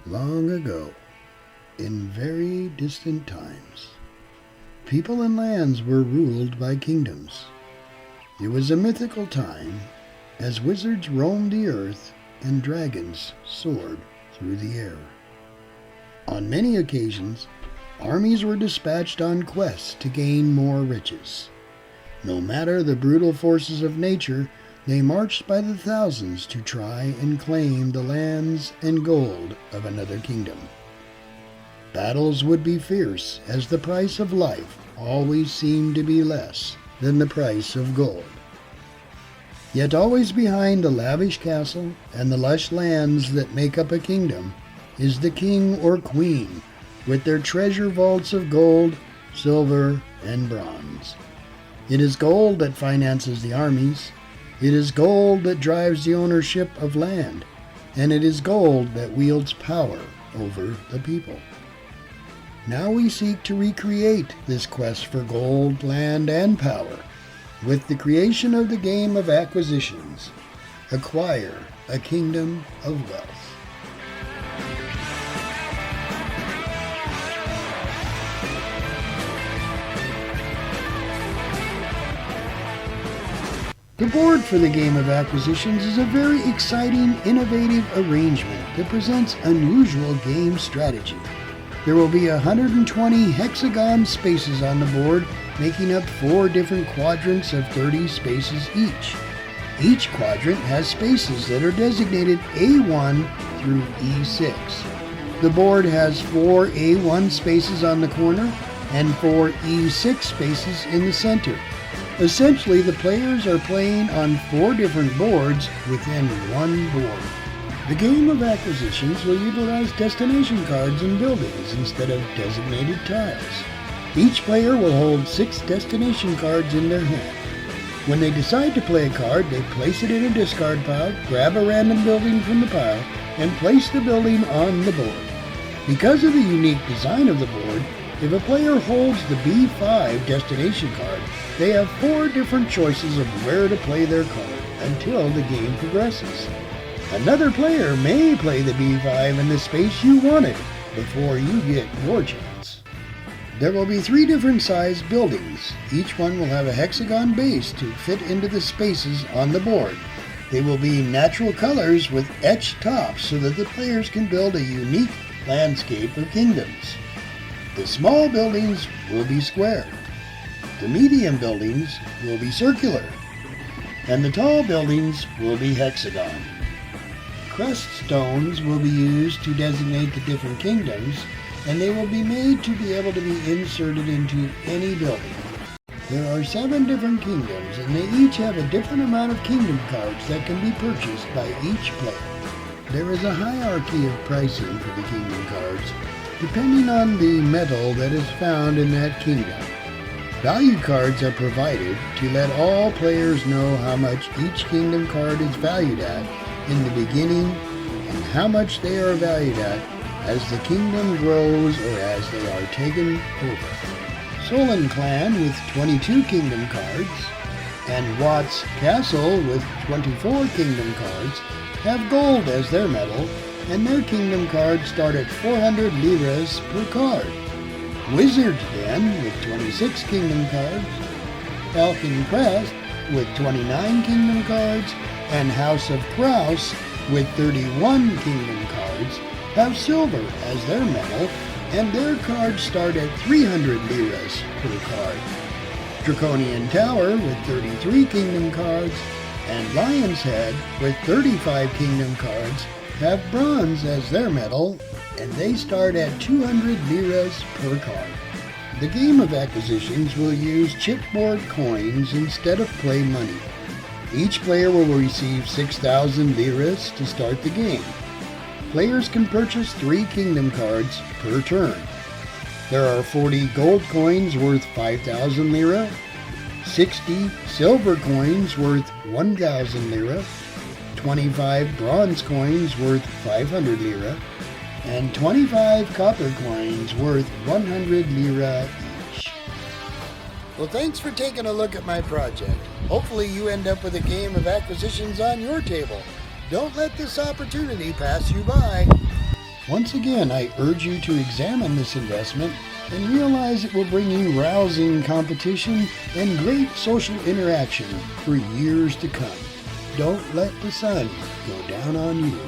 Long ago, in very distant times, people and lands were ruled by kingdoms. It was a mythical time as wizards roamed the earth and dragons soared through the air. On many occasions, armies were dispatched on quests to gain more riches. No matter the brutal forces of nature, they marched by the thousands to try and claim the lands and gold of another kingdom. Battles would be fierce, as the price of life always seemed to be less than the price of gold. Yet always behind the lavish castle and the lush lands that make up a kingdom is the king or queen with their treasure vaults of gold, silver, and bronze. It is gold that finances the armies. It is gold that drives the ownership of land, and it is gold that wields power over the people. Now we seek to recreate this quest for gold, land, and power with the creation of the game of acquisitions. Acquire a kingdom of wealth. The board for the game of acquisitions is a very exciting, innovative arrangement that presents unusual game strategy. There will be 120 hexagon spaces on the board, making up 4 different quadrants of 30 spaces each. Each quadrant has spaces that are designated A1 through E6. The board has 4 A1 spaces on the corner and 4 E6 spaces in the center. Essentially, the players are playing on 4 different boards within one board. The game of acquisitions will utilize destination cards and buildings instead of designated tiles. Each player will hold 6 destination cards in their hand. When they decide to play a card, they place it in a discard pile, grab a random building from the pile, and place the building on the board. Because of the unique design of the board, if a player holds the B5 destination card, they have 4 different choices of where to play their card until the game progresses. Another player may play the B5 in the space you wanted before you get your chance. There will be 3 different sized buildings. Each one will have a hexagon base to fit into the spaces on the board. They will be natural colors with etched tops so that the players can build a unique landscape of kingdoms. The small buildings will be square. The medium buildings will be circular. And the tall buildings will be hexagon. Crest stones will be used to designate the different kingdoms, and they will be made to be able to be inserted into any building. There are 7 different kingdoms, and they each have a different amount of kingdom cards that can be purchased by each player. There is a hierarchy of pricing for the kingdom cards, depending on the metal that is found in that kingdom. Value cards are provided to let all players know how much each kingdom card is valued at in the beginning and how much they are valued at as the kingdom grows or as they are taken over. Solon Clan with 22 kingdom cards and Watt's Castle with 24 kingdom cards have gold as their metal, and their kingdom cards start at 400 liras per card. Wizard's Den with 26 kingdom cards, Falcon Crest with 29 kingdom cards, and House of Kraus with 31 kingdom cards have silver as their metal, and their cards start at 300 liras per card. Draconian Tower with 33 kingdom cards, and Lion's Head with 35 kingdom cards have bronze as their metal, and they start at 200 liras per card. The game of acquisitions will use chipboard coins instead of play money. Each player will receive 6,000 liras to start the game. Players can purchase 3 kingdom cards per turn. There are 40 gold coins worth 5,000 lira, 60 silver coins worth 1,000 lira, 25 bronze coins worth 500 lira, and 25 copper coins worth 100 lira each. Well, thanks for taking a look at my project. Hopefully you end up with a game of acquisitions on your table. Don't let this opportunity pass you by. Once again, I urge you to examine this investment and realize it will bring you rousing competition and great social interaction for years to come. Don't let the sun go down on you.